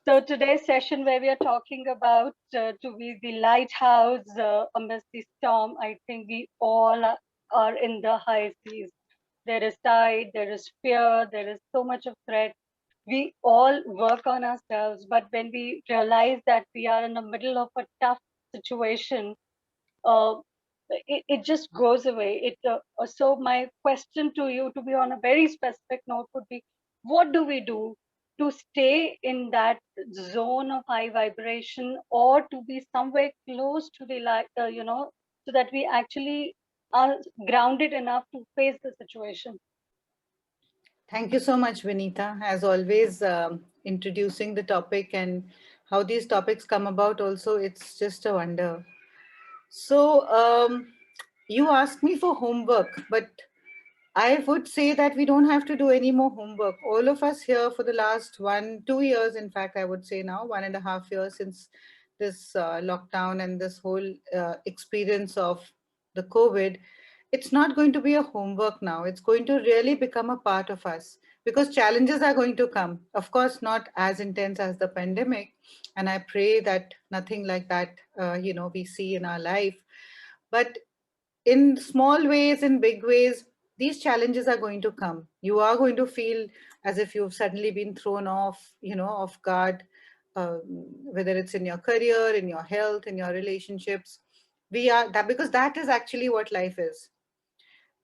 So today's session where we are talking about to be the lighthouse amidst the storm, I think we all are in the high seas. There is tide, there is fear, there is so much of threat. We all work on ourselves, but when we realize that we are in the middle of a tough situation, uh, it just goes away. So my question to you, to be on a very specific note, would be, what do we do to stay in that zone of high vibration, or to be somewhere close to the light, so that we actually are grounded enough to face the situation? Thank you so much, Vinita. As always, introducing the topic and how these topics come about, also, it's just a wonder. So, you asked me for homework, but I would say that we don't have to do any more homework. All of us here for the last 2 years, in fact, I would say now, 1.5 years since this lockdown and this whole experience of the COVID, it's not going to be a homework now. It's going to really become a part of us because challenges are going to come. Of course, not as intense as the pandemic. And I pray that nothing like that, we see in our life. But in small ways, in big ways, these challenges are going to come. You are going to feel as if you've suddenly been thrown off, off guard, whether it's in your career, in your health, in your relationships. We are that because that is actually what life is.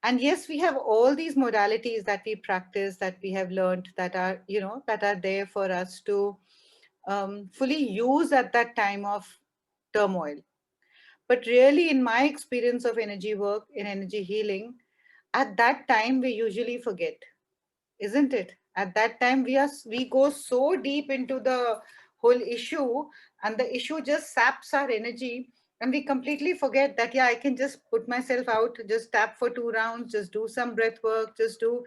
And yes, we have all these modalities that we practice, that we have learned, that are, that are there for us to fully use at that time of turmoil. But really, in my experience of energy work, in energy healing, at that time we usually forget, isn't it? At that time we go so deep into the whole issue, and the issue just saps our energy, and we completely forget that, yeah, I can just put myself out, just tap for 2 rounds, just do some breath work, just do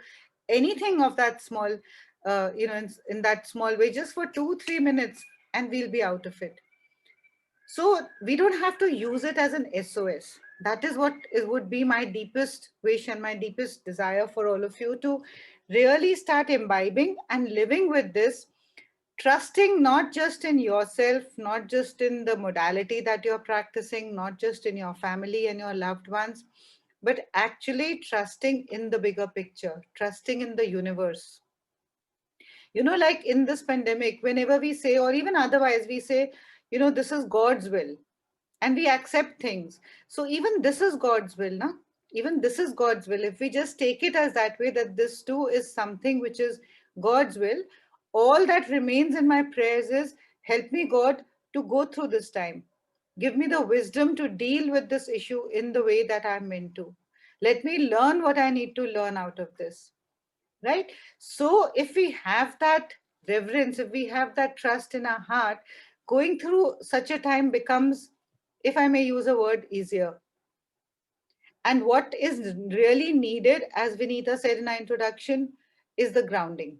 anything of that small, in that small way, just for 2 3 minutes, and we'll be out of it. So we don't have to use it as an SOS. That is what it would be my deepest wish and my deepest desire for all of you to really start imbibing and living with this, trusting not just in yourself, not just in the modality that you're practicing, not just in your family and your loved ones, but actually trusting in the bigger picture, trusting in the universe. Like in this pandemic, whenever we say, or even otherwise, we say, this is God's will, and we accept things. So even this is God's will, na? Even this is God's will. If we just take it as that way, that this too is something which is God's will, all that remains in my prayers is, help me, God, to go through this time. Give me the wisdom to deal with this issue in the way that I'm meant to. Let me learn what I need to learn out of this. Right? So if we have that reverence, if we have that trust in our heart, going through such a time becomes, if I may use a word, easier. And what is really needed, as Vinita said in our introduction, is the grounding.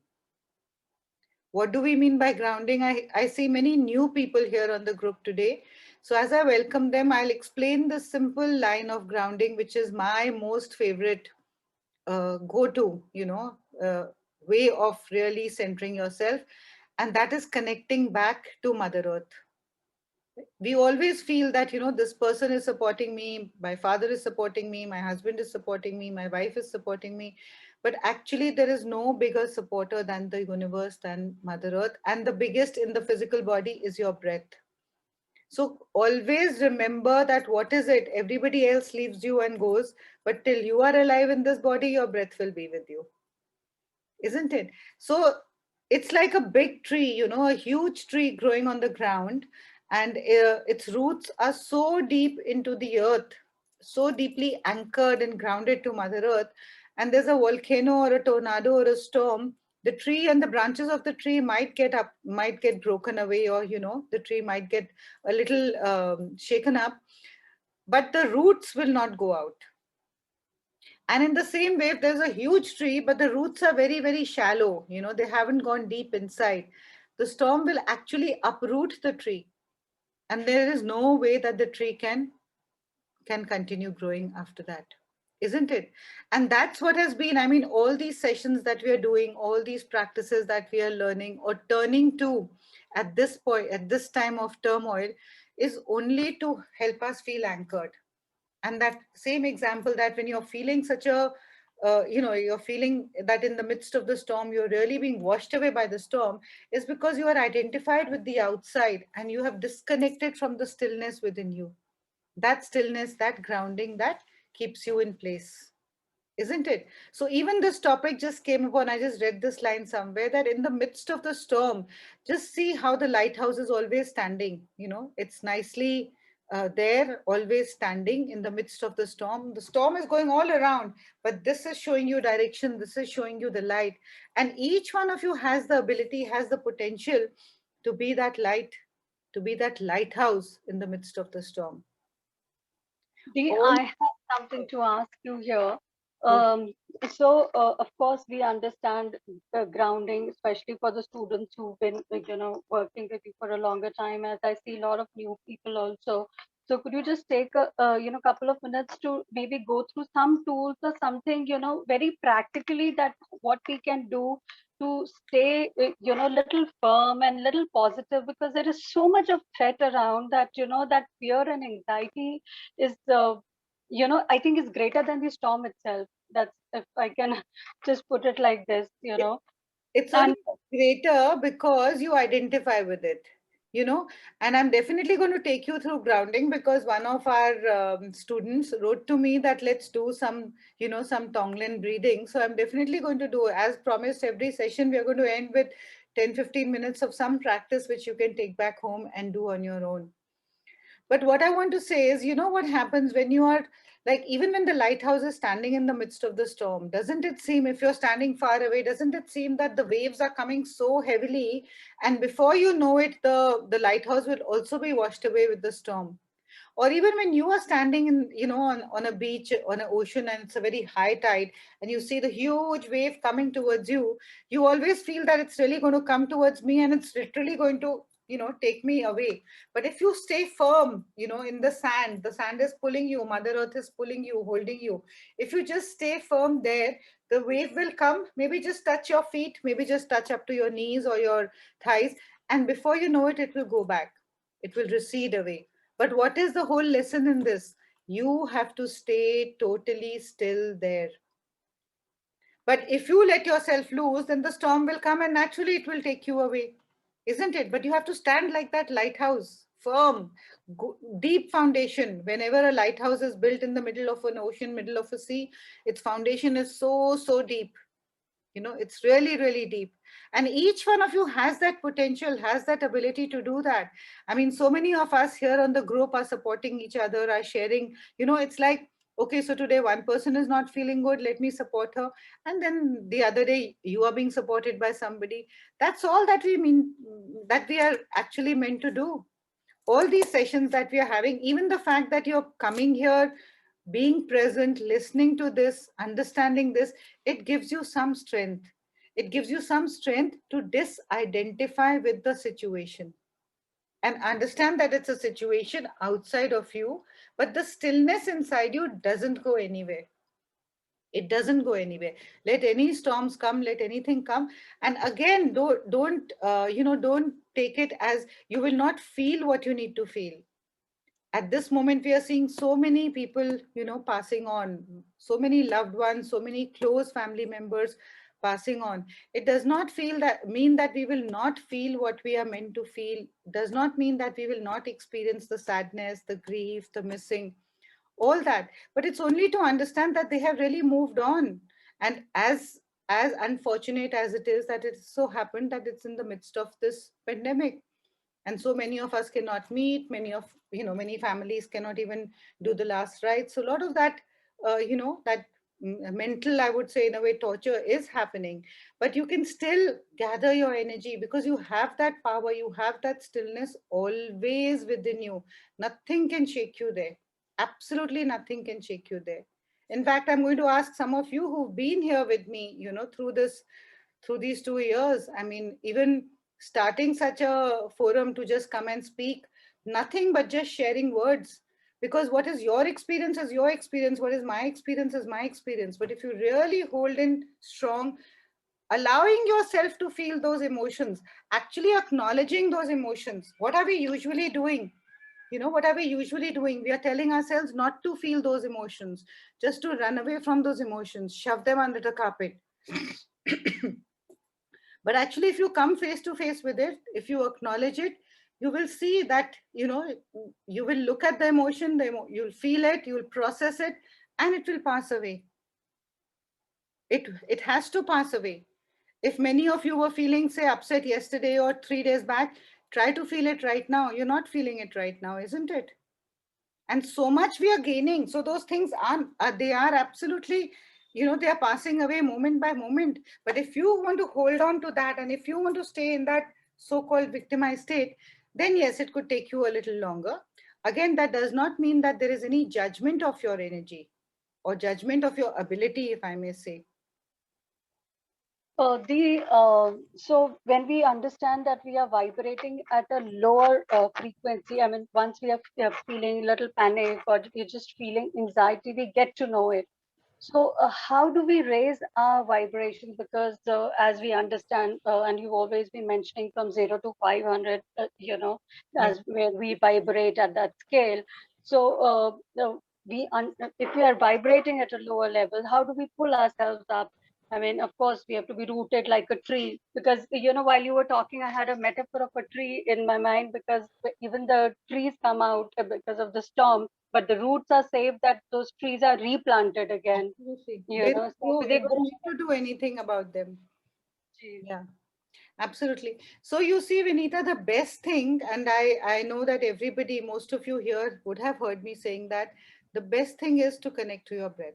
What do we mean by grounding? I see many new people here on the group today. So as I welcome them, I'll explain the simple line of grounding, which is my most favorite go-to, way of really centering yourself. And that is connecting back to Mother Earth. We always feel that, this person is supporting me, my father is supporting me, my husband is supporting me, my wife is supporting me. But actually, there is no bigger supporter than the universe, than Mother Earth. And the biggest in the physical body is your breath. So always remember that what is it? Everybody else leaves you and goes, but till you are alive in this body, your breath will be with you, isn't it? So it's like a big tree, a huge tree growing on the ground, and its roots are so deep into the earth, so deeply anchored and grounded to Mother Earth. And there's a volcano or a tornado or a storm, the tree and the branches of the tree might get broken away, or the tree might get a little shaken up, but the roots will not go out. And in the same way, if there's a huge tree, but the roots are very, very shallow, they haven't gone deep inside, the storm will actually uproot the tree. And there is no way that the tree can continue growing after that, isn't it? And that's what has been, I mean, all these sessions that we are doing, all these practices that we are learning or turning to at this point, at this time of turmoil, is only to help us feel anchored. And that same example, that when you're feeling such a you're feeling that in the midst of the storm you're really being washed away by the storm, is because you are identified with the outside and you have disconnected from the stillness within you. That stillness, that grounding, that keeps you in place, isn't it? So even this topic just came upon, I just read this line somewhere, that in the midst of the storm, just see how the lighthouse is always standing, it's nicely there, always standing in the midst of the storm. The storm is going all around, but this is showing you direction, this is showing you the light. And each one of you has the ability, has the potential to be that light, to be that lighthouse in the midst of the storm. All I have something to ask you here. okay. Um, of course, we understand the grounding, especially for the students who've been, working with you for a longer time. As I see a lot of new people also. So, could you just take couple of minutes to maybe go through some tools or something, very practically, that what we can do to stay, little firm and little positive, because there is so much of threat around that, that fear and anxiety is I think is greater than the storm itself. That's, if I can just put it like this, It's only and greater because you identify with it, you know. And I'm definitely going to take you through grounding, because one of our students wrote to me that let's do some, some Tonglen breathing. So I'm definitely going to do, as promised, every session we are going to end with 10-15 minutes of some practice which you can take back home and do on your own. But what I want to say is, what happens when you are, like, even when the lighthouse is standing in the midst of the storm, doesn't it seem, if you're standing far away, doesn't it seem that the waves are coming so heavily, and before you know it, the lighthouse will also be washed away with the storm? Or even when you are standing in, on a beach, on an ocean, and it's a very high tide, and you see the huge wave coming towards you, you always feel that it's really going to come towards me and it's literally going to, take me away. But if you stay firm, in the sand is pulling you, mother earth is pulling you, holding you. If you just stay firm there, the wave will come, maybe just touch your feet, maybe just touch up to your knees or your thighs, and before you know it, it will go back, it will recede away. But what is the whole lesson in this? You have to stay totally still there. But if you let yourself loose, then the storm will come and naturally it will take you away, isn't it? But you have to stand like that lighthouse, firm, deep foundation. Whenever a lighthouse is built in the middle of an ocean, middle of a sea, its foundation is so, so deep. It's really, really deep. And each one of you has that potential, has that ability to do that. I mean, so many of us here on the group are supporting each other, are sharing. It's like, okay, so today one person is not feeling good, let me support her. And then the other day you are being supported by somebody. That's all that we mean, that we are actually meant to do. All these sessions that we are having, even the fact that you're coming here, being present, listening to this, understanding this, it gives you some strength. It gives you some strength to disidentify with the situation and understand that it's a situation outside of you, but the stillness inside you doesn't go anywhere. It doesn't go anywhere. Let any storms come, let anything come. And again, don't take it as you will not feel what you need to feel. At this moment we are seeing so many people, passing on, so many loved ones, so many close family members passing on. It does not feel that mean that we will not feel what we are meant to feel, does not mean that we will not experience the sadness, the grief, the missing, all that. But it's only to understand that they have really moved on. And as unfortunate as it is that it so happened that it's in the midst of this pandemic, and so many of us cannot meet, many families cannot even do the last rites. So a lot of that, that mental, I would say, in a way, torture is happening. But you can still gather your energy, because you have that power, you have that stillness always within you. Nothing can shake you there. Absolutely nothing can shake you there. In fact, I'm going to ask some of you who've been here with me, through these 2 years. I mean, even starting such a forum to just come and speak, nothing but just sharing words. Because what is your experience is your experience, what is my experience is my experience. But if you really hold in strong, allowing yourself to feel those emotions, actually acknowledging those emotions. What are we usually doing? What are we usually doing? We are telling ourselves not to feel those emotions, just to run away from those emotions, shove them under the carpet. But actually, if you come face to face with it, if you acknowledge it, you will see that, you will look at the emotion, you'll feel it, you'll process it, and it will pass away. It has to pass away. If many of you were feeling, say, upset yesterday or 3 days back, try to feel it right now. You're not feeling it right now, isn't it? And so much we are gaining. So those things they are absolutely, they are passing away moment by moment. But if you want to hold on to that, and if you want to stay in that so-called victimized state, then yes, it could take you a little longer. Again, that does not mean that there is any judgment of your energy or judgment of your ability, if I may say. So when we understand that we are vibrating at a lower frequency, I mean, once we are feeling a little panic or we're just feeling anxiety, we get to know it. So how do we raise our vibration? Because as we understand, and you've always been mentioning from 0 to 500, Yeah. as where we vibrate at that scale. So if we are vibrating at a lower level, how do we pull ourselves up? I mean, of course, we have to be rooted like a tree, because, while you were talking, I had a metaphor of a tree in my mind, because even the trees come out because of the storm, but the roots are safe, that those trees are replanted again. Absolutely. So they You don't grow. need to do anything about them. Trees. Yeah. Absolutely. So you see, Vinita, the best thing, and I know that everybody, most of you here would have heard me saying that the best thing is to connect to your breath.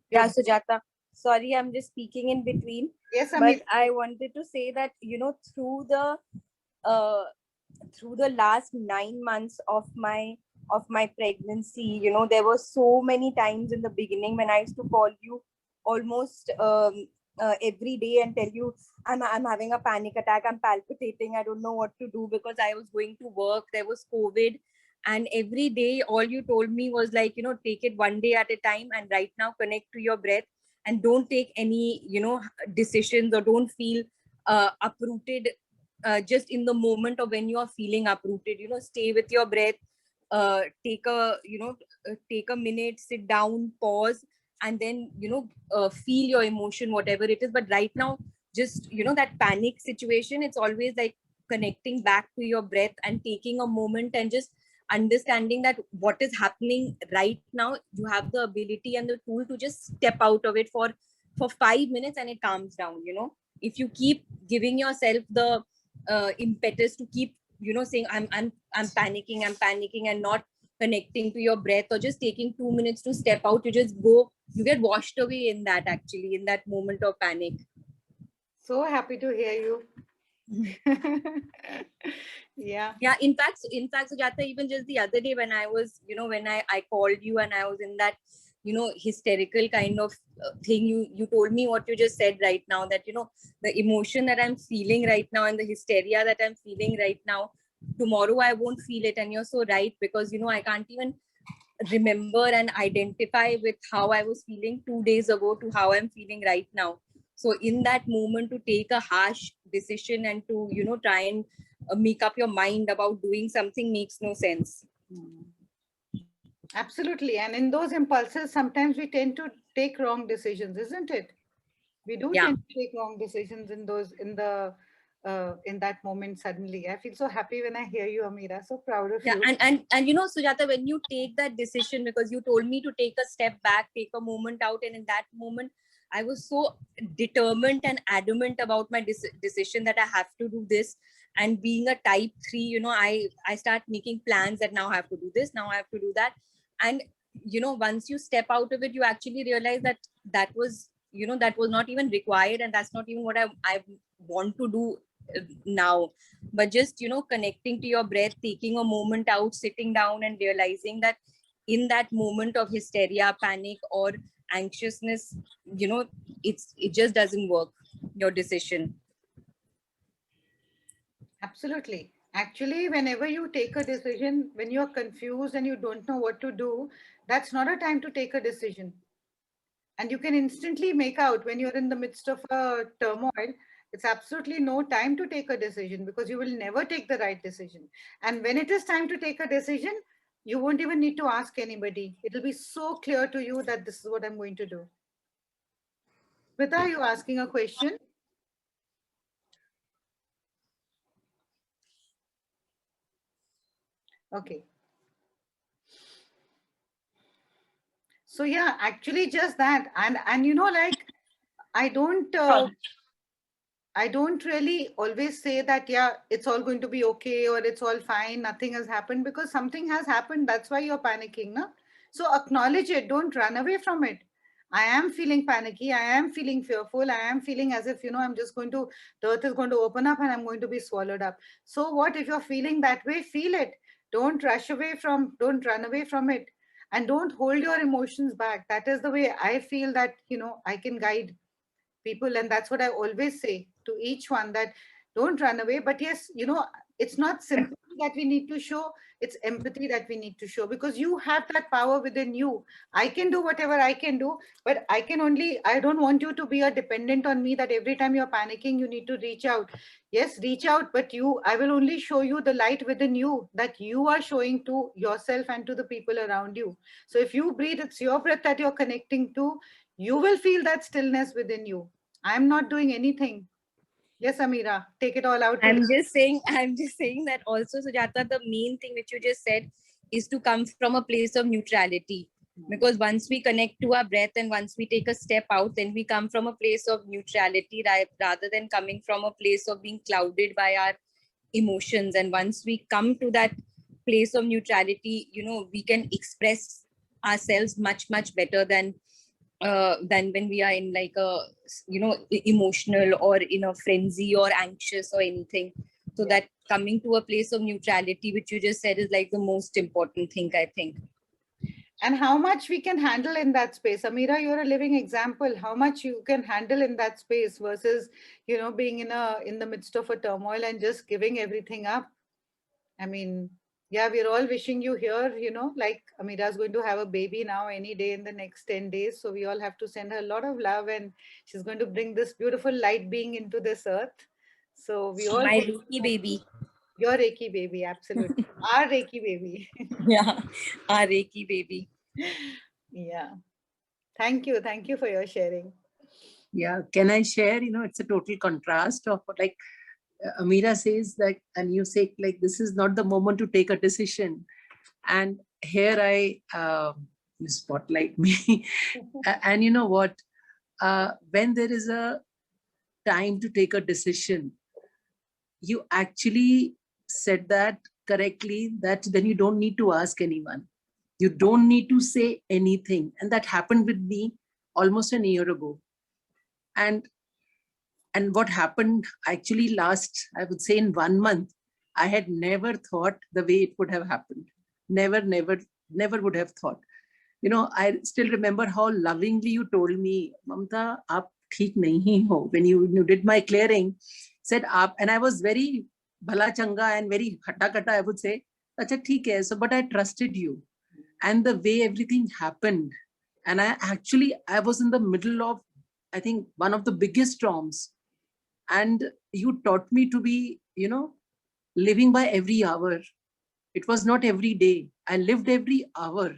Yeah, Your, Sujata. Sorry, I'm just speaking in between. yes, But Amit. I wanted to say that, uh through the last 9 months of my pregnancy, there were so many times in the beginning when I used to call you almost every day and tell you I'm having a panic attack, I'm palpitating, I don't know what to do, because I was going to work, there was COVID, and every day all you told me was like, take it one day at a time, and right now connect to your breath, and don't take any decisions, or don't feel uprooted just in the moment of when you are feeling uprooted. Stay with your breath, take a minute, sit down, pause, and then feel your emotion, whatever it is. But right now, just that panic situation, it's always like connecting back to your breath and taking a moment and just understanding that what is happening right now, you have the ability and the tool to just step out of it for 5 minutes, and it calms down. If you keep giving yourself the impetus to keep saying I'm panicking and not connecting to your breath, or just taking 2 minutes to step out, you get washed away in that, actually, in that moment of panic. So happy to hear you. Yeah. Yeah, in fact, Sujata, even just the other day when I was, when I called you and I was in that, hysterical kind of thing, you told me what you just said right now, that, the emotion that I'm feeling right now and the hysteria that I'm feeling right now, tomorrow I won't feel it. And you're so right, because, I can't even remember and identify with how I was feeling 2 days ago to how I'm feeling right now. So in that moment, to take a harsh decision and to, try and make up your mind about doing something makes no sense. Absolutely. And in those impulses, sometimes we tend to take wrong decisions, isn't it? We do Yeah. tend to take wrong decisions in that moment suddenly. I feel so happy when I hear you, Amira. So proud of Yeah, you. and Sujata, when you take that decision, because you told me to take a step back, take a moment out, and in that moment I was so determined and adamant about my decision that I have to do this. And being a type 3, I start making plans that now I have to do this, now I have to do that. And once you step out of it, you actually realize that that was not even required, and that's not even what I want to do now. But just connecting to your breath, taking a moment out, sitting down, and realizing that in that moment of hysteria, panic, or anxiousness, it just doesn't work, your decision. Absolutely. Actually, whenever you take a decision, when you're confused and you don't know what to do, that's not a time to take a decision. And you can instantly make out when you're in the midst of a turmoil, it's absolutely no time to take a decision because you will never take the right decision. And when it is time to take a decision, you won't even need to ask anybody. It'll be so clear to you that this is what I'm going to do. Smita, are you asking a question? Okay. So yeah, actually just that. And you know, like I don't really always say that, yeah, it's all going to be okay or it's all fine, nothing has happened, because something has happened. That's why you're panicking. No? So acknowledge it. Don't run away from it. I am feeling panicky. I am feeling fearful. I am feeling as if, I'm just going to, the earth is going to open up and I'm going to be swallowed up. So what, if you're feeling that way, feel it. Don't don't run away from it. And don't hold your emotions back. That is the way I feel that, I can guide people. And that's what I always say to each one, that don't run away. But yes, it's not sympathy that we need to show, it's empathy that we need to show, because you have that power within you. I can do whatever I can do, but I don't want you to be a dependent on me, that every time you're panicking you need to reach out. Yes, reach out, but I will only show you the light within you that you are showing to yourself and to the people around you. So if you breathe, it's your breath that you're connecting to, you will feel that stillness within you. I'm not doing anything. Yes, Amira, take it all out. I'm just saying that also, Sujata, the main thing which you just said is to come from a place of neutrality. Because once we connect to our breath and once we take a step out, then we come from a place of neutrality rather than coming from a place of being clouded by our emotions. And once we come to that place of neutrality, we can express ourselves much, much better than when we are in like a emotional or in a frenzy or anxious or anything. So that coming to a place of neutrality, which you just said, is like the most important thing, I think. And how much we can handle in that space. Amira, you're a living example. How much you can handle in that space versus, being in the midst of a turmoil and just giving everything up. I mean, yeah, we're all wishing you here, like Amira's going to have a baby now any day in the next 10 days. So we all have to send her a lot of love, and she's going to bring this beautiful light being into this earth. So we all... My Reiki baby. Your Reiki baby, absolutely. Our Reiki baby. Yeah, our Reiki baby. Yeah. Thank you. Thank you for your sharing. Yeah. Can I share? It's a total contrast of what, like, Amira says that, and you say, like, this is not the moment to take a decision. And here you spotlight me. And you know what? When there is a time to take a decision, you actually said that correctly, that then you don't need to ask anyone. You don't need to say anything. And that happened with me almost a year ago. And what happened actually last, I would say in 1 month, I had never thought the way it would have happened. Never would have thought. I still remember how lovingly you told me, Mamta, aap theek nahi ho. When you did my clearing, said aap, and I was very bhala changa and very hatta kata, I would say, acha theek hai. So, but I trusted you. And the way everything happened, and I was in the middle of, I think, one of the biggest storms. And you taught me to be, living by every hour. It was not every day. I lived every hour.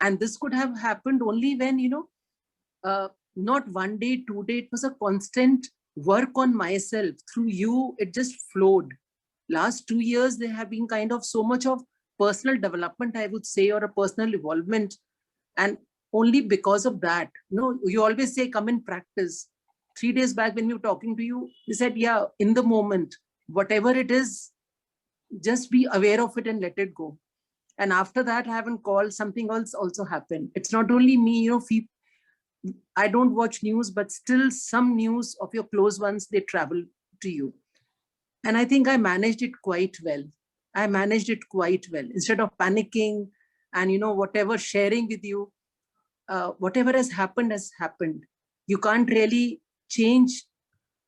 And this could have happened only when, not 1 day, 2 days. It was a constant work on myself. Through you, it just flowed. Last 2 years, there have been kind of so much of personal development, I would say, or a personal involvement. And only because of that, you always say, come and practice. 3 days back when we were talking to you, you said, yeah, in the moment, whatever it is, just be aware of it and let it go. And after that, I haven't called, something else also happened. It's not only me, I don't watch news, but still some news of your close ones, they travel to you. And I think I managed it quite well. Instead of panicking and, whatever sharing with you, whatever has happened has happened. You can't really change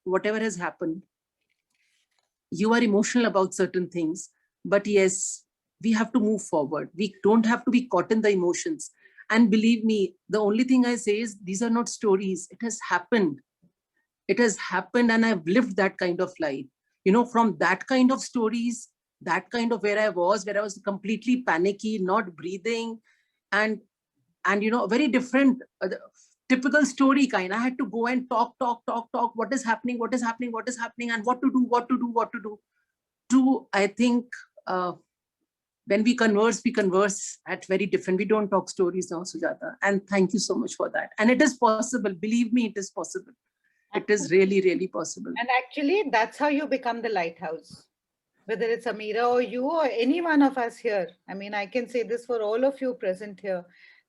whatever has happened. You are emotional about certain things, but yes, we have to move forward. We don't have to be caught in the emotions. And believe me, the only thing I say is these are not stories. It has happened. It has happened, and I've lived that kind of life. From that kind of stories, that kind of where I was completely panicky, not breathing, and very different, typical story kind. I had to go and talk. What is happening? What is happening? What is happening? And what to do? What to do? What to do? I think when we converse at very different. We don't talk stories now, Sujata. And thank you so much for that. And it is possible. Believe me, it is possible. It is really, really possible. And actually, that's how you become the lighthouse. Whether it's Ameera or you or any one of us here. I mean, I can say this for all of you present here.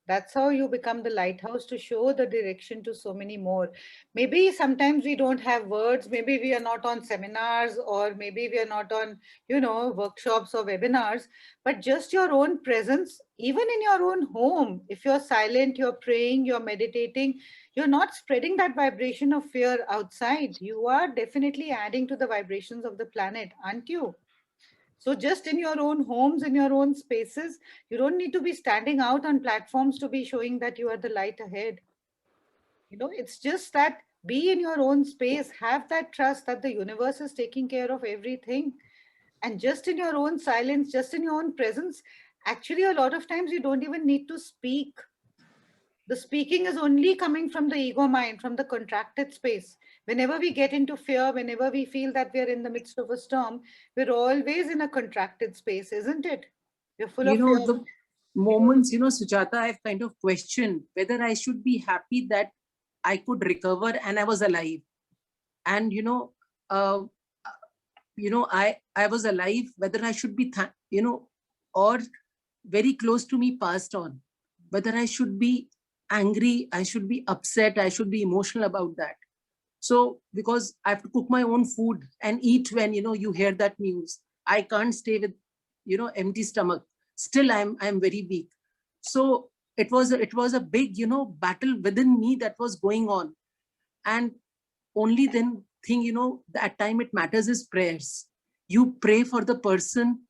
That's how you become the lighthouse to show the direction to so many more. Maybe sometimes we don't have words. Maybe we are not on seminars, or maybe we are not on, workshops or webinars, but just your own presence, even in your own home. If you're silent, you're praying, you're meditating, you're not spreading that vibration of fear outside. You are definitely adding to the vibrations of the planet, aren't you? So just in your own homes, in your own spaces, you don't need to be standing out on platforms to be showing that you are the light ahead. It's just that be in your own space, have that trust that the universe is taking care of everything. And just in your own silence, just in your own presence, actually, a lot of times you don't even need to speak. The speaking is only coming from the ego mind, from the contracted space. Whenever we get into fear, whenever we feel that we're in the midst of a storm, we're always in a contracted space, isn't it? We're full of fear. The moments, Sujata, I've kind of questioned whether I should be happy that I could recover and I was alive. And, I was alive, whether I should be, or very close to me passed on, whether I should be angry, I should be upset, I should be emotional about that. So because I have to cook my own food and eat when, you hear that news, I can't stay with, empty stomach. Still, I'm very weak. So it was a big, battle within me that was going on. And only then thing, that time it matters is prayers. You pray for the person,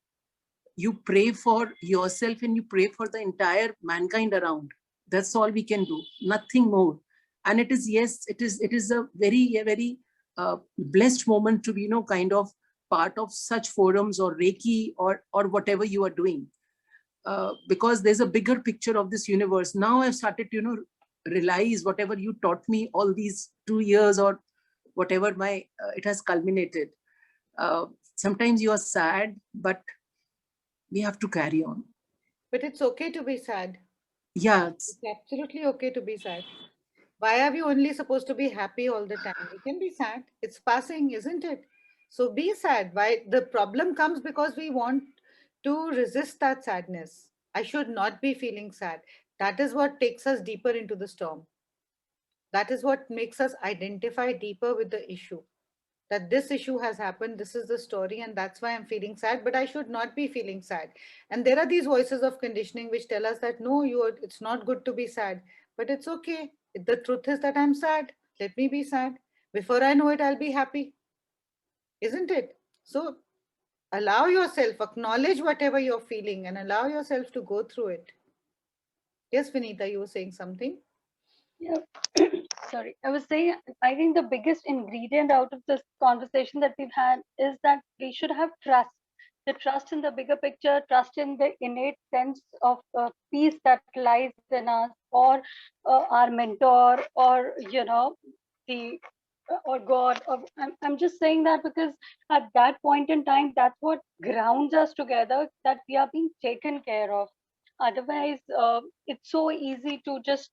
you pray for yourself, and you pray for the entire mankind around. That's all we can do, nothing more. And it is, yes, it is a very blessed moment to be, kind of part of such forums or Reiki or whatever you are doing. Because there's a bigger picture of this universe. Now I've started to, realize whatever you taught me all these 2 years or whatever it has culminated. Sometimes you are sad, but we have to carry on. But it's okay to be sad. Yeah. It's absolutely okay to be sad. Why are we only supposed to be happy all the time? We can be sad. It's passing, isn't it? So be sad. Why? The problem comes because we want to resist that sadness. I should not be feeling sad. That is what takes us deeper into the storm. That is what makes us identify deeper with the issue. That this issue has happened, this is the story, and that's why I'm feeling sad, but I should not be feeling sad. And there are these voices of conditioning which tell us that no, it's not good to be sad, but it's okay. The truth is that I'm sad. Let me be sad. Before I know it, I'll be happy. Isn't it? So allow yourself, acknowledge whatever you're feeling and allow yourself to go through it. Yes, Vinita, you were saying something? Yeah. Sorry, I was saying, I think the biggest ingredient out of this conversation that we've had is that we should have trust. The trust in the bigger picture, trust in the innate sense of peace that lies in us, or our mentor, or the or God. I'm just saying that because at that point in time, that's what grounds us together. That we are being taken care of. Otherwise, it's so easy to just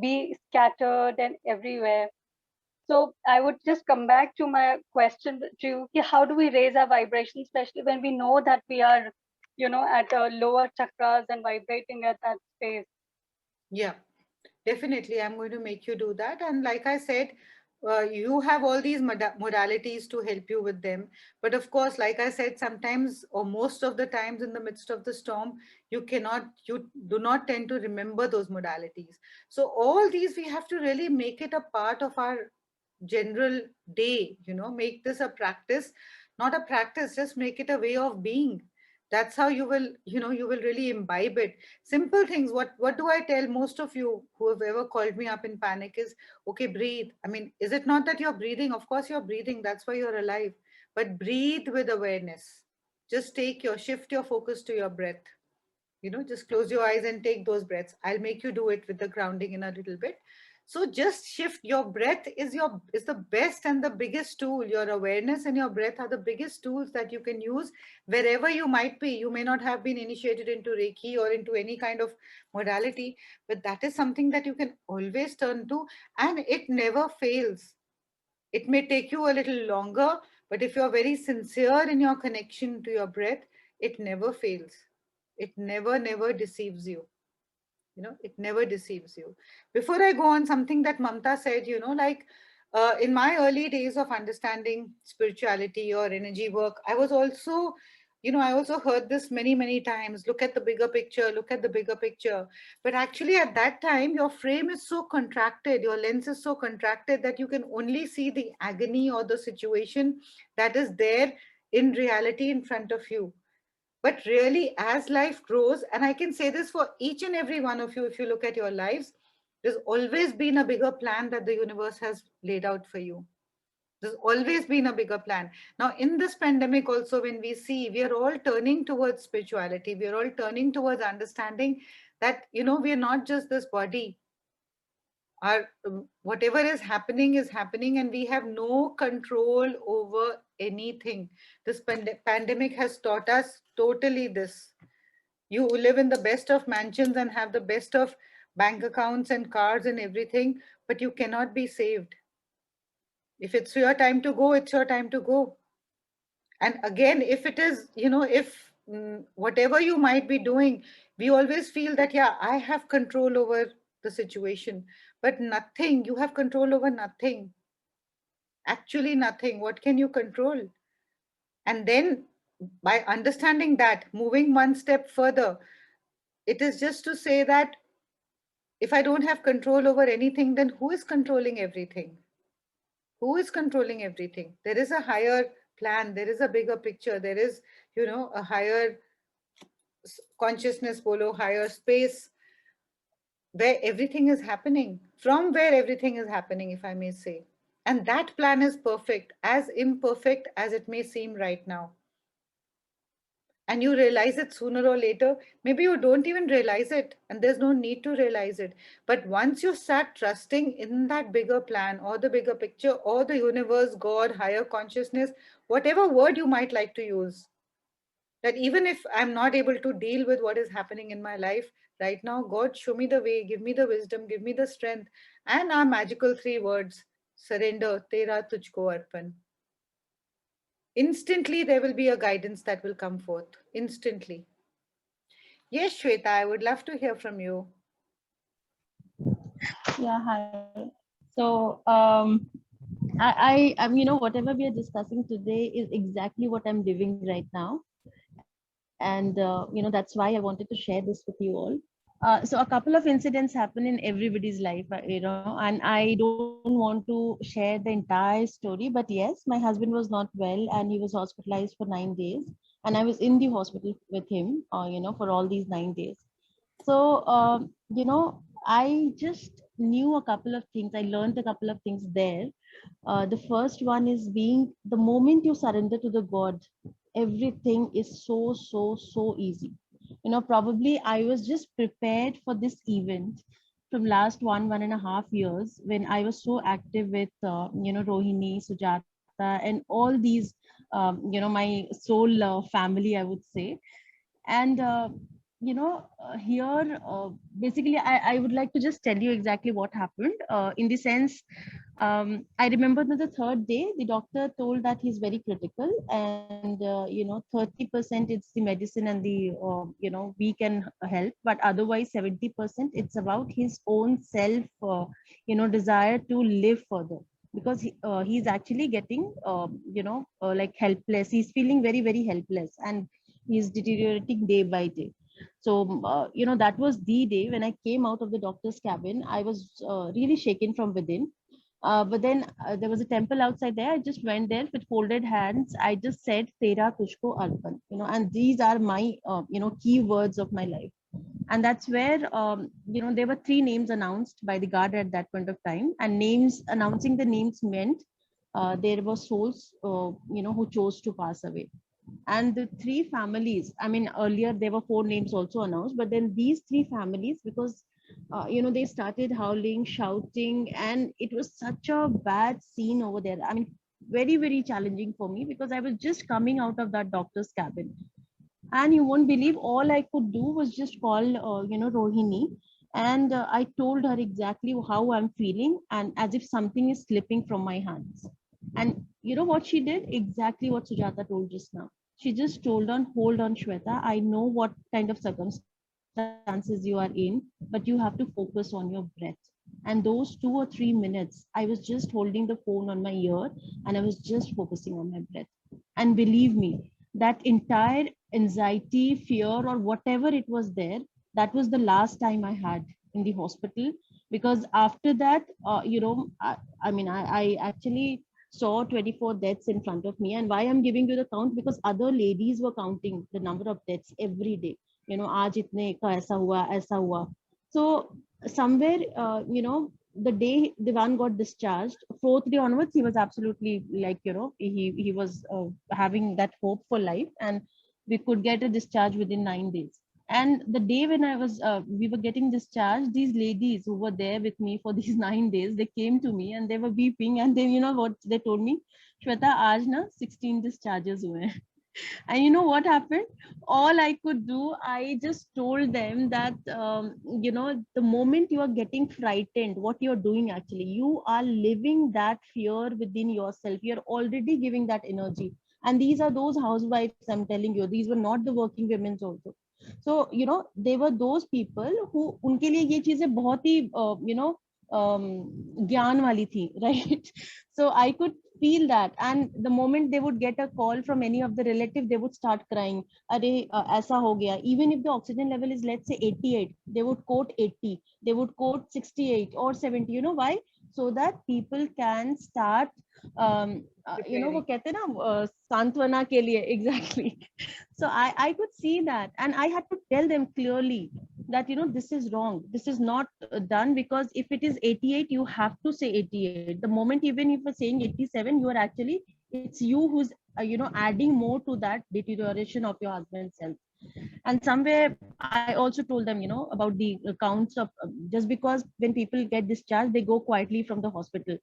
be scattered and everywhere. So I would just come back to my question to you. How do we raise our vibration, especially when we know that we are, at lower chakras and vibrating at that space? Yeah, definitely. I'm going to make you do that. And like I said, you have all these modalities to help you with them. But of course, like I said, sometimes or most of the times in the midst of the storm, you do not tend to remember those modalities. So all these, we have to really make it a part of our general day, make this a practice, not a practice, just make it a way of being. That's how you will, you will really imbibe it. Simple things. What do I tell most of you who have ever called me up in panic is, okay, breathe. I mean, is it not that you're breathing? Of course you're breathing. That's why you're alive. But breathe with awareness. Just shift your focus to your breath. Just close your eyes and take those breaths. I'll make you do it with the grounding in a little bit. So just shift. Your breath is the best and the biggest tool. Your awareness and your breath are the biggest tools that you can use wherever you might be. You may not have been initiated into Reiki or into any kind of modality, but that is something that you can always turn to, and it never fails. It may take you a little longer, but if you're very sincere in your connection to your breath, it never fails. It never deceives you. It never deceives you. Before I go on, something that Mamta said, like in my early days of understanding spirituality or energy work, I was also, I also heard this many times: look at the bigger picture, look at the bigger picture. But actually at that time, your frame is so contracted, your lens is so contracted, that you can only see the agony or the situation that is there in reality in front of you. But really, as life grows, and I can say this for each and every one of you, if you look at your lives, there's always been a bigger plan that the universe has laid out for you. There's always been a bigger plan. Now, in this pandemic, also, when we see, we are all turning towards spirituality, we are all turning towards understanding that, we are not just this body. Our whatever is happening, and we have no control over anything. This pandemic has taught us totally this. You live in the best of mansions and have the best of bank accounts and cars and everything, but you cannot be saved. If it's your time to go, it's your time to go. And again, if it is, if whatever you might be doing, we always feel that, yeah, I have control over the situation, but nothing. You have control over nothing. Actually, nothing. What can you control? And then by understanding that, moving one step further, it is just to say that if I don't have control over anything, then who is controlling everything? Who is controlling everything? There is a higher plan. There is a bigger picture. There is, a higher consciousness, bolo, higher space where everything is happening, from where everything is happening, if I may say. And that plan is perfect, as imperfect as it may seem right now. And you realize it sooner or later. Maybe you don't even realize it, and there's no need to realize it. But once you start trusting in that bigger plan or the bigger picture or the universe, God, higher consciousness, whatever word you might like to use, that even if I'm not able to deal with what is happening in my life right now, God, show me the way, give me the wisdom, give me the strength, and our magical 3 words: surrender, tera tujhko arpan. Instantly, there will be a guidance that will come forth. Instantly. Yes, Shweta, I would love to hear from you. Yeah, hi. So, whatever we are discussing today is exactly what I'm living right now. And, that's why I wanted to share this with you all. So a couple of incidents happen in everybody's life, and I don't want to share the entire story, but yes, my husband was not well and he was hospitalized for 9 days, and I was in the hospital with him, for all these 9 days. So, I just knew a couple of things. I learned a couple of things there. The first one is being the moment you surrender to the God, everything is so easy. Probably I was just prepared for this event from last 1.5 years when I was so active with, Rohini, Sujata, and all these, my soul family, I would say. And here basically I would like to just tell you exactly what happened, in the sense, I remember that the third day the doctor told that he's very critical, and 30% it's the medicine and the we can help, but otherwise 70% it's about his own self desire to live further, because he's actually getting like helpless. He's feeling very helpless, and he's deteriorating day by day. So that was the day when I came out of the doctor's cabin. I was really shaken from within. But then there was a temple outside there. I just went there with folded hands. I just said, Tera Tushko Arpan, and these are my, key words of my life. And that's where, there were 3 names announced by the guard at that point of time. And announcing the names meant there were souls, who chose to pass away. And the 3 families, I mean, earlier there were 4 names also announced, but then these 3 families, because they started howling, shouting, and it was such a bad scene over there. I mean, very, very challenging for me, because I was just coming out of that doctor's cabin. And you won't believe, all I could do was just call Rohini, and I told her exactly how I'm feeling, and as if something is slipping from my hands. And you know what she did? Exactly what Sujata told just now. She just told on, hold on, Shweta, I know what kind of circumstances you are in, but you have to focus on your breath. And those 2 or 3 minutes, I was just holding the phone on my ear, and I was just focusing on my breath. And believe me, that entire anxiety, fear, or whatever it was there, that was the last time I had in the hospital. Because after that, I actually saw 24 deaths in front of me. And why I'm giving you the count, because other ladies were counting the number of deaths every day. Aaj itne ka aisa hua. So somewhere, the day Divan got discharged, 4th day onwards, he was absolutely like, he was having that hope for life, and we could get a discharge within 9 days. And the day when we were getting discharged, these ladies who were there with me for these 9 days, they came to me and they were weeping, and then you know what they told me, Shweta, aaj na 16 discharges hue hain. And you know what happened? All I could do, I just told them that, the moment you are getting frightened, what you're doing actually, you are living that fear within yourself. You're already giving that energy. And these are those housewives, I'm telling you, these were not the working women also. So, they were those people who, unke liye ye cheezein bahut hi, ज्ञान वाली थी, right? So I could feel that. And the moment they would get a call from any of the relative, they would start crying, Are, aisa ho gaya. Even if the oxygen level is, let's say, 88, they would quote 80, they would quote 68 or 70. You know why? So that people can start, वो कहते हैं ना, सांत्वना के लिए, exactly. So I could see that, and I had to tell them clearly that, this is wrong, this is not done. Because if it is 88, you have to say 88. The moment, even if you're saying 87, you are actually, it's you who's adding more to that deterioration of your husband's health. And somewhere I also told them, about the counts of, just because when people get discharged, they go quietly from the hospital,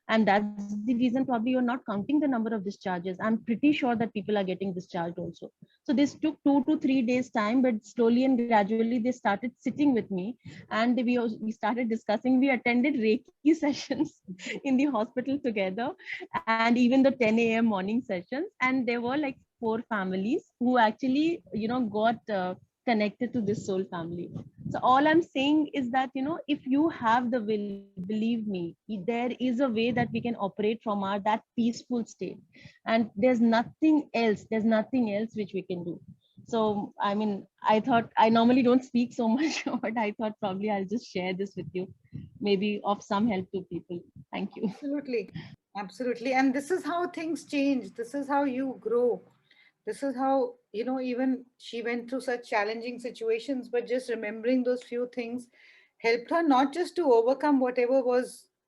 and that's the reason probably you're not counting the number of discharges. I'm pretty sure that people are getting discharged also. So this took 2 to 3 days time, but slowly and gradually they started sitting with me, and we started discussing. We attended Reiki sessions in the hospital together, and even the 10 a.m. morning sessions. And there were like 4 families who actually, got connected to this soul family. So all I'm saying is that, if you have the will, believe me, there is a way that we can operate from that peaceful state. And there's nothing else which we can do. So, I mean, I thought, I normally don't speak so much, but I thought probably I'll just share this with you, maybe of some help to people. Thank you. Absolutely. Absolutely. And this is how things change. This is how you grow. This is how, even she went through such challenging situations, but just remembering those few things helped her not just to overcome whatever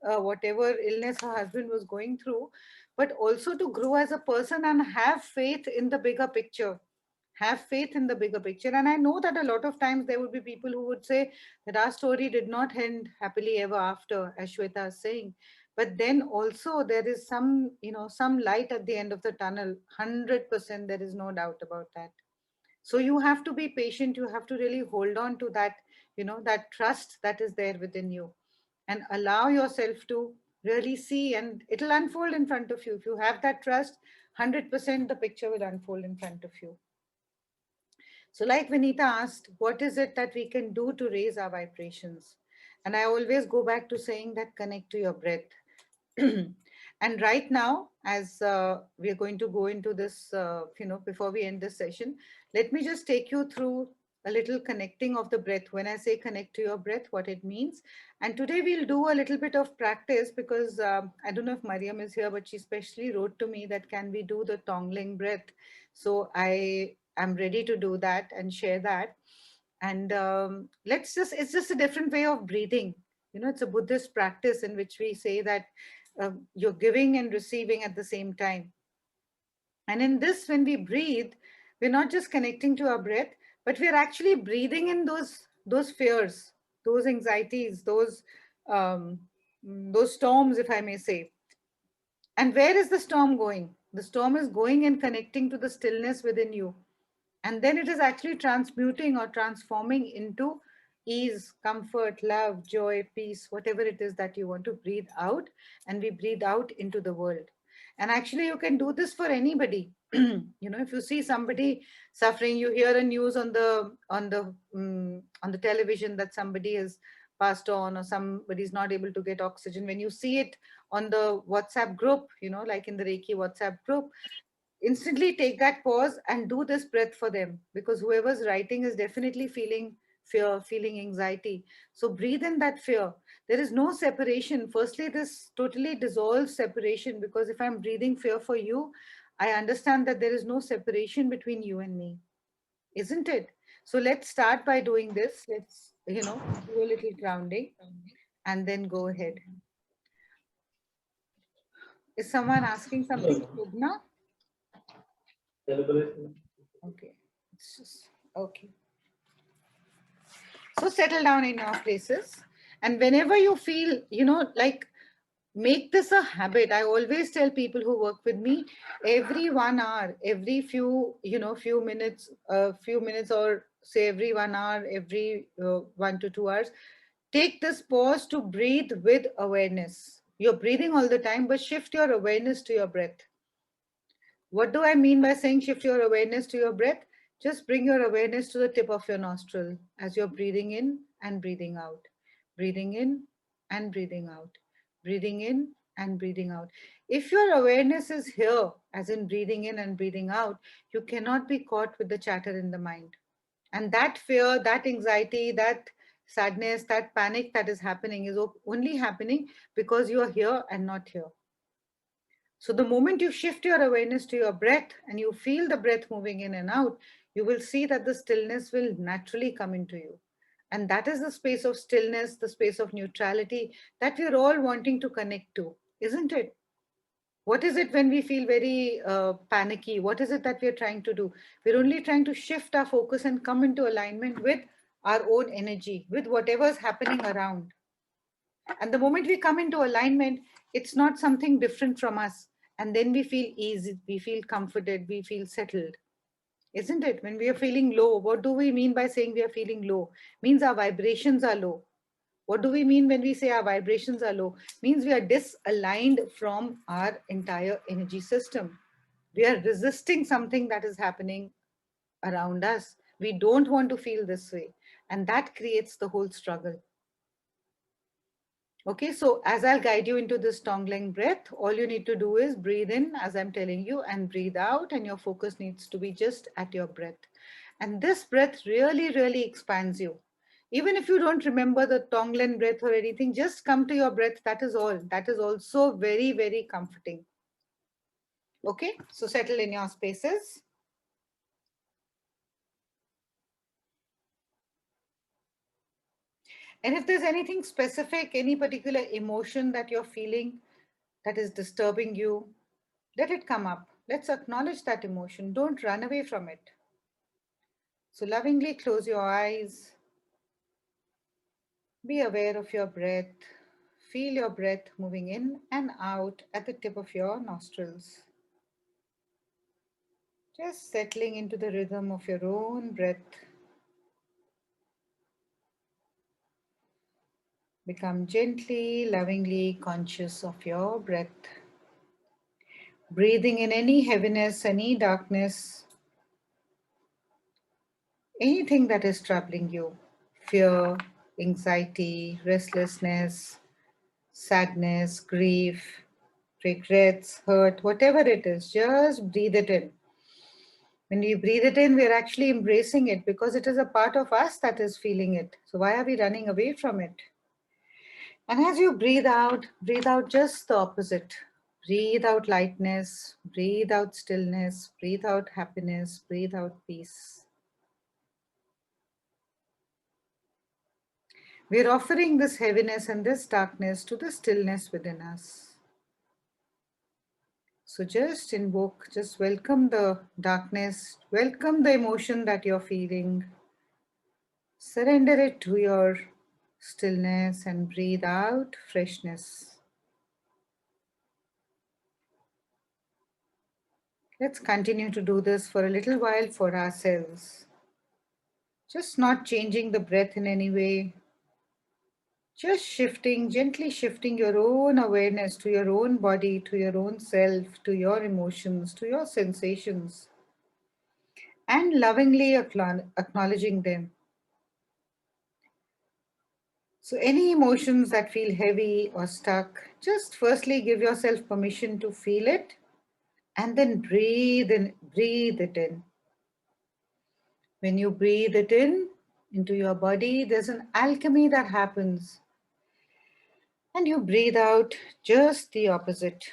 illness her husband was going through, but also to grow as a person and have faith in the bigger picture. Have faith in the bigger picture. And I know that a lot of times there would be people who would say that our story did not end happily ever after, as Shweta is saying. But then also there is some light at the end of the tunnel. 100%, there is no doubt about that. So you have to be patient. You have to really hold on to that, that trust that is there within you, and allow yourself to really see, and it'll unfold in front of you. If you have that trust, 100% the picture will unfold in front of you. So like Vinita asked, what is it that we can do to raise our vibrations? And I always go back to saying that connect to your breath. And right now, as we are going to go into this, before we end this session, let me just take you through a little connecting of the breath. When I say connect to your breath, what it means. And today we'll do a little bit of practice because I don't know if Mariam is here, but she specially wrote to me that can we do the Tongling breath? So I am ready to do that and share that. And it's just a different way of breathing. You know, it's a Buddhist practice in which we say that you're giving and receiving at the same time. And in this, when we breathe, we're not just connecting to our breath, but we're actually breathing in those fears, those anxieties, those storms, if I may say. And where is the storm going? The storm is going and connecting to the stillness within you. And then it is actually transmuting or transforming into ease, comfort, love, joy, peace, whatever it is that you want to breathe out. And we breathe out into the world. And actually, you can do this for anybody. You know, if you see somebody suffering, you hear a news on the television that somebody has passed on or somebody's not able to get oxygen. When you see it on the WhatsApp group, you know, like in the Reiki WhatsApp group, instantly take that pause and do this breath for them, because whoever's writing is definitely feeling fear, feeling anxiety. So breathe in that fear. There is no separation. Firstly, this totally dissolves separation, because if I'm breathing fear for you, I understand that there is no separation between you and me, isn't it? So let's start by doing this. Let's, you know, do a little grounding and then go ahead. Is someone asking something, Shubhna? Okay. It's just, okay. So settle down in your places. And whenever you feel, you know, like, make this a habit. I always tell people who work with me, every 1 hour, every few minutes, or say every 1 hour, every 1 to 2 hours, take this pause to breathe with awareness. You're breathing all the time, but shift your awareness to your breath. What do I mean by saying shift your awareness to your breath? Just bring your awareness to the tip of your nostril as you're breathing in and breathing out. Breathing in and breathing out. Breathing in and breathing out. If your awareness is here, as in breathing in and breathing out, you cannot be caught with the chatter in the mind. And that fear, that anxiety, that sadness, that panic that is happening is only happening because you are here and not here. So the moment you shift your awareness to your breath and you feel the breath moving in and out, you will see that the stillness will naturally come into you. And that is the space of stillness, the space of neutrality that we're all wanting to connect to, isn't it? What is it when we feel very panicky? What is it that we're trying to do? We're only trying to shift our focus and come into alignment with our own energy, with whatever's happening around. And the moment we come into alignment, it's not something different from us. And then we feel easy, we feel comforted, we feel settled. Isn't it? When we are feeling low, what do we mean by saying we are feeling low? Means our vibrations are low. What do we mean when we say our vibrations are low? Means we are disaligned from our entire energy system. We are resisting something that is happening around us. We don't want to feel this way. And that creates the whole struggle. Okay, so as I'll guide you into this Tongling breath, all you need to do is breathe in as I'm telling you and breathe out, and your focus needs to be just at your breath. And this breath really, really expands you. Even if you don't remember the Tonglen breath or anything, just come to your breath. That is all. That is also very, very comforting. Okay, so settle in your spaces. And if there's anything specific, any particular emotion that you're feeling that is disturbing you, let it come up. Let's acknowledge that emotion. Don't run away from it. So lovingly close your eyes. Be aware of your breath. Feel your breath moving in and out at the tip of your nostrils. Just settling into the rhythm of your own breath. Become gently, lovingly conscious of your breath. Breathing in any heaviness, any darkness, anything that is troubling you. Fear, anxiety, restlessness, sadness, grief, regrets, hurt, whatever it is, just breathe it in. When we breathe it in, we're actually embracing it because it is a part of us that is feeling it. So why are we running away from it? And as you breathe out just the opposite. Breathe out lightness, breathe out stillness, breathe out happiness, breathe out peace. We're offering this heaviness and this darkness to the stillness within us. So just invoke, just welcome the darkness, welcome the emotion that you're feeling. Surrender it to your stillness and breathe out freshness. Let's continue to do this for a little while for ourselves. Just not changing the breath in any way. Just shifting, gently shifting your own awareness to your own body, to your own self, to your emotions, to your sensations, and lovingly acknowledging them. So any emotions that feel heavy or stuck, just firstly give yourself permission to feel it and then breathe it in. When you breathe it in into your body, there's an alchemy that happens. And you breathe out just the opposite.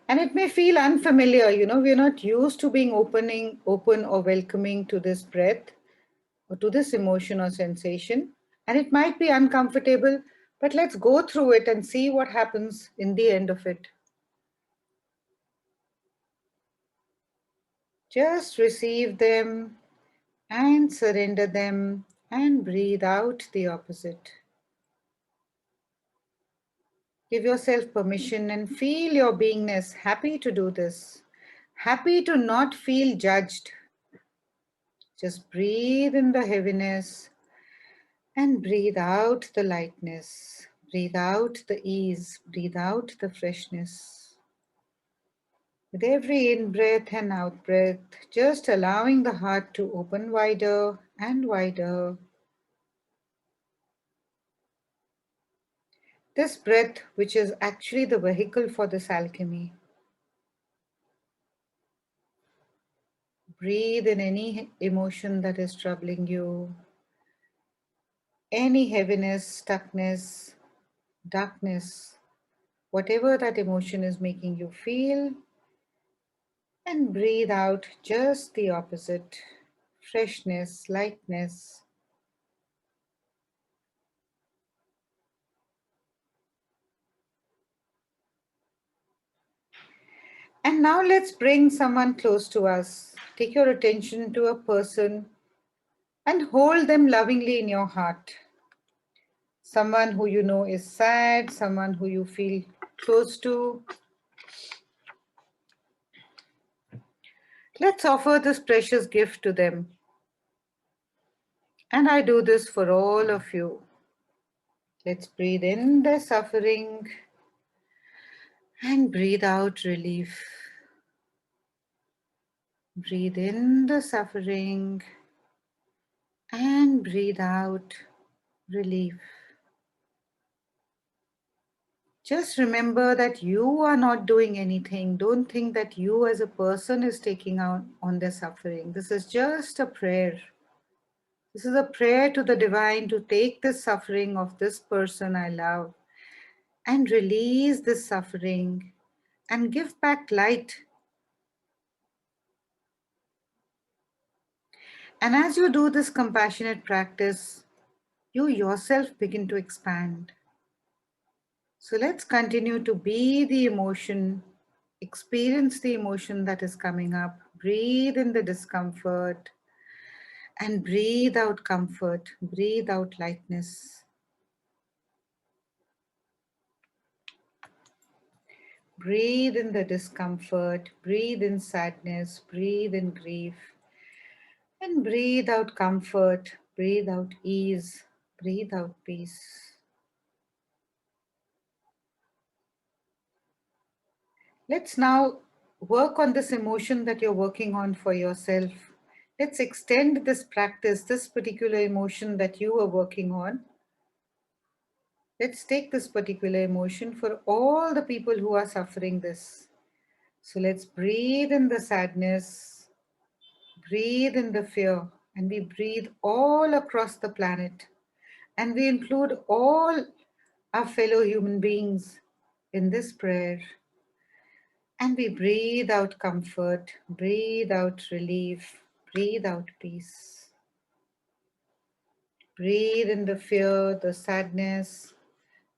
And it may feel unfamiliar, we're not used to being open or welcoming to this breath or to this emotion or sensation. And it might be uncomfortable, but let's go through it and see what happens in the end of it. Just receive them and surrender them and breathe out the opposite. Give yourself permission and feel your beingness happy to do this. Happy to not feel judged. Just breathe in the heaviness and breathe out the lightness. Breathe out the ease. Breathe out the freshness. With every in-breath and out-breath, just allowing the heart to open wider and wider. This breath, which is actually the vehicle for this alchemy. Breathe in any emotion that is troubling you, any heaviness, stuckness, darkness, whatever that emotion is making you feel, and breathe out just the opposite, freshness, lightness. And now let's bring someone close to us. Take your attention to a person and hold them lovingly in your heart. Someone who you know is sad, someone who you feel close to. Let's offer this precious gift to them. And I do this for all of you. Let's breathe in the suffering and breathe out relief. Breathe in the suffering and breathe out relief. Just remember that you are not doing anything. Don't think that you as a person is taking out on their suffering. This is just a prayer. This is a prayer to the divine to take the suffering of this person I love and release this suffering and give back light. And as you do this compassionate practice, you yourself begin to expand. So let's continue to be the emotion, experience the emotion that is coming up, breathe in the discomfort, and breathe out comfort, breathe out lightness. Breathe in the discomfort, breathe in sadness, breathe in grief, and breathe out comfort, breathe out ease, breathe out peace. Let's now work on this emotion that you're working on for yourself. Let's extend this practice, this particular emotion that you are working on, Let's take this particular emotion for all the people who are suffering this. So let's breathe in the sadness, breathe in the fear, and we breathe all across the planet. And we include all our fellow human beings in this prayer. And we breathe out comfort, breathe out relief, breathe out peace. Breathe in the fear, the sadness,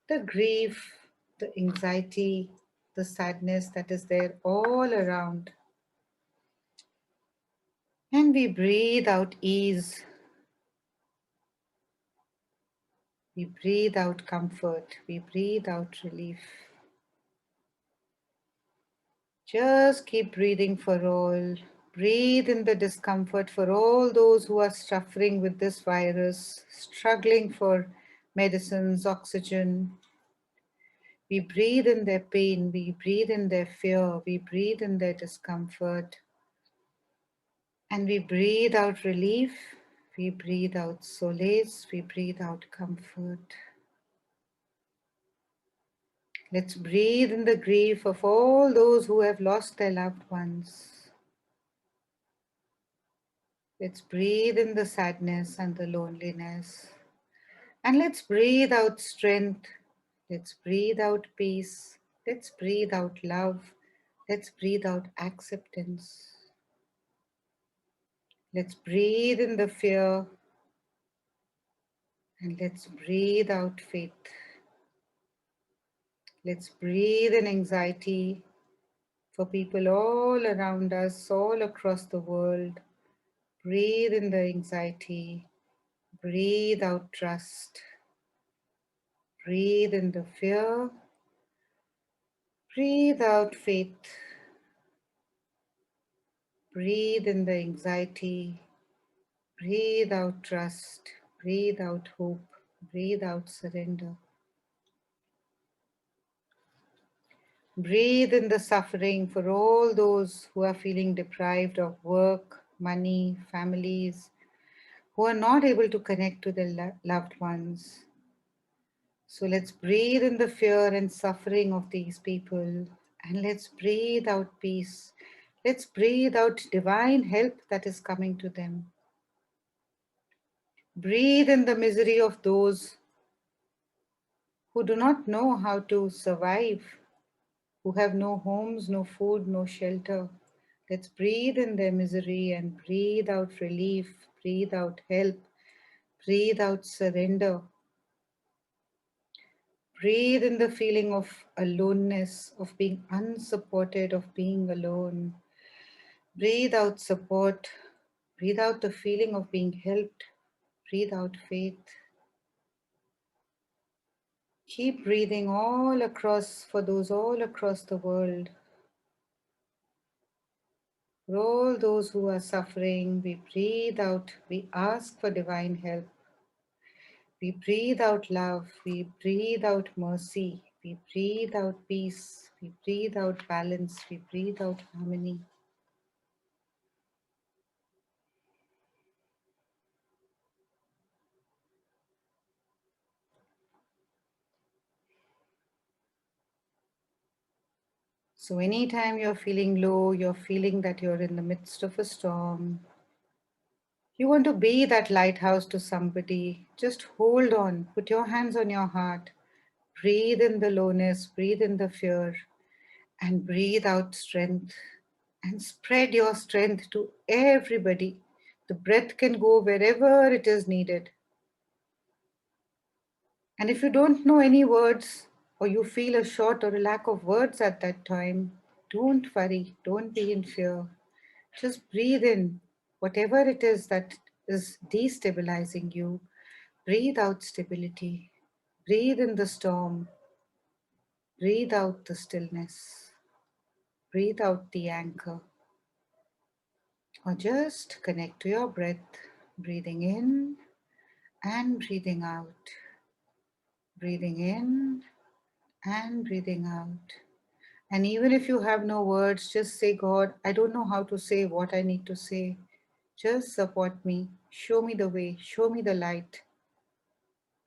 the grief, the anxiety, the sadness that is there all around. And we breathe out ease. We breathe out comfort. We breathe out relief. Just keep breathing for all. Breathe in the discomfort for all those who are suffering with this virus, struggling for medicines, oxygen. We breathe in their pain, we breathe in their fear, we breathe in their discomfort. And we breathe out relief, we breathe out solace, we breathe out comfort. Let's breathe in the grief of all those who have lost their loved ones. Let's breathe in the sadness and the loneliness. And let's breathe out strength. Let's breathe out peace. Let's breathe out love. Let's breathe out acceptance. Let's breathe in the fear. And let's breathe out faith. Let's breathe in anxiety for people all around us, all across the world. Breathe in the anxiety. Breathe out trust. Breathe in the fear. Breathe out faith. Breathe in the anxiety. Breathe out trust. Breathe out hope. Breathe out surrender. Breathe in the suffering for all those who are feeling deprived of work, money, families, who are not able to connect to their loved ones. So let's breathe in the fear and suffering of these people, and let's breathe out peace. Let's breathe out divine help that is coming to them. Breathe in the misery of those who do not know how to survive, who have no homes, no food, no shelter. Let's breathe in their misery and breathe out relief, breathe out help, breathe out surrender. Breathe in the feeling of aloneness, of being unsupported, of being alone. Breathe out support. Breathe out the feeling of being helped. Breathe out faith. Keep breathing all across, for those all across the world. For all those who are suffering, we breathe out, we ask for divine help. We breathe out love, we breathe out mercy, we breathe out peace, we breathe out balance, we breathe out harmony. So anytime you're feeling low, you're feeling that you're in the midst of a storm, you want to be that lighthouse to somebody, just hold on, put your hands on your heart, breathe in the lowness, breathe in the fear, and breathe out strength. And spread your strength to everybody. The breath can go wherever it is needed. And if you don't know any words, or you feel a short or a lack of words at that time, don't worry, don't be in fear. Just breathe in whatever it is that is destabilizing you. Breathe out stability. Breathe in the storm. Breathe out the stillness. Breathe out the anchor. Or just connect to your breath, breathing in and breathing out. Breathing in and breathing out. And even if you have no words, just say, God, I don't know how to say what I need to say. Just support me, show me the way, show me the light.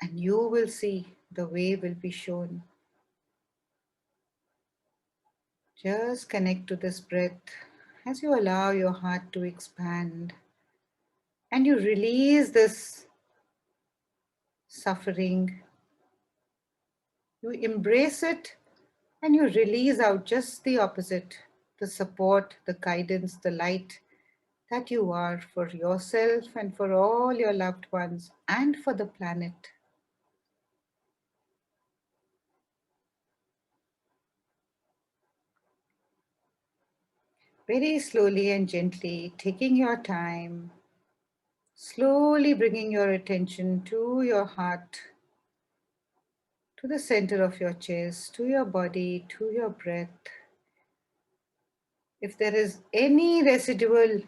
And you will see the way will be shown. Just connect to this breath as you allow your heart to expand and you release this suffering. You embrace it and you release out just the opposite, the support, the guidance, the light that you are for yourself and for all your loved ones and for the planet. Very slowly and gently, taking your time, slowly bringing your attention to your heart, to the center of your chest, to your body, to your breath. If there is any residual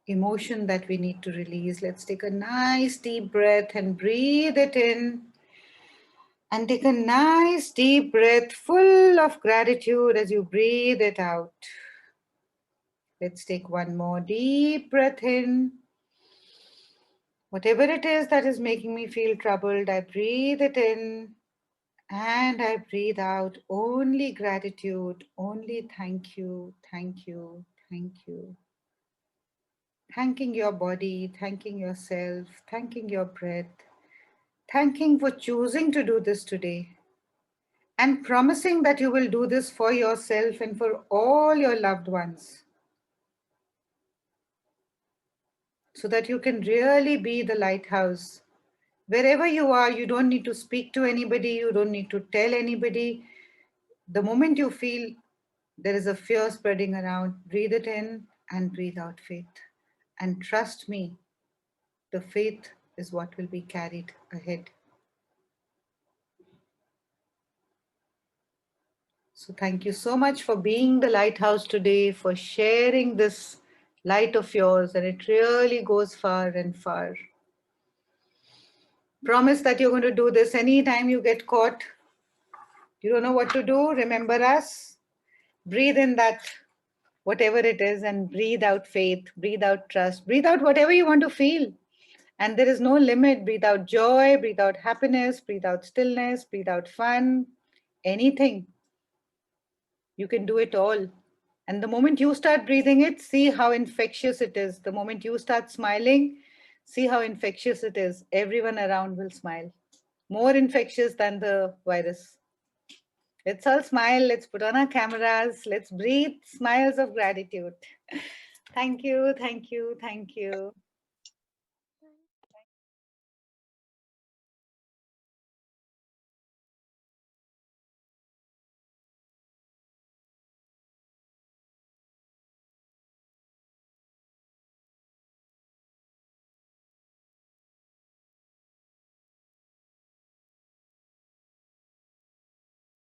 emotion that we need to release, let's take a nice deep breath and breathe it in. And take a nice deep breath full of gratitude as you breathe it out. Let's take one more deep breath in. Whatever it is that is making me feel troubled, I breathe it in and I breathe out only gratitude, only thank you, thank you, thank you. Thanking your body, thanking yourself, thanking your breath, thanking for choosing to do this today, and promising that you will do this for yourself and for all your loved ones, so that you can really be the lighthouse. Wherever you are, you don't need to speak to anybody, you don't need to tell anybody. The moment you feel there is a fear spreading around, breathe it in and breathe out faith. And trust me, the faith is what will be carried ahead. So thank you so much for being the lighthouse today, for sharing this light of yours, and it really goes far and far. Promise that you're going to do this anytime you get caught. You don't know what to do, remember us. Breathe in that, whatever it is, and breathe out faith, breathe out trust, breathe out whatever you want to feel. And there is no limit. Breathe out joy, breathe out happiness, breathe out stillness, breathe out fun, anything. You can do it all. And the moment you start breathing it, see how infectious it is. The moment you start smiling, see how infectious it is. Everyone around will smile. More infectious than the virus. Let's all smile. Let's put on our cameras. Let's breathe smiles of gratitude. Thank you, thank you, thank you.